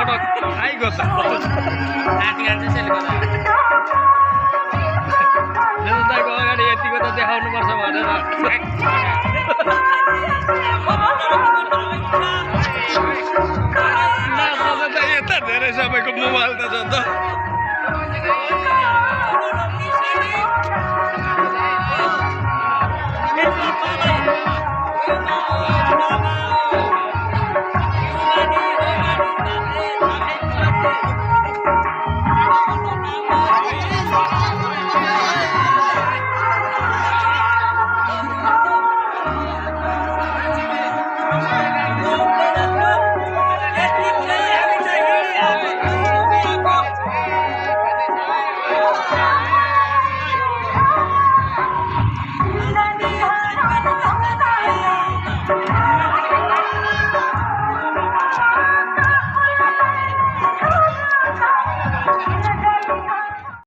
सडक आइगयो त नाचगान चाहिँ त्यसले गर्दा जनताको अगाडि यतिको त देखाउनुपर्छ भनेर यता धेरै सबैको मोबाइल त छ त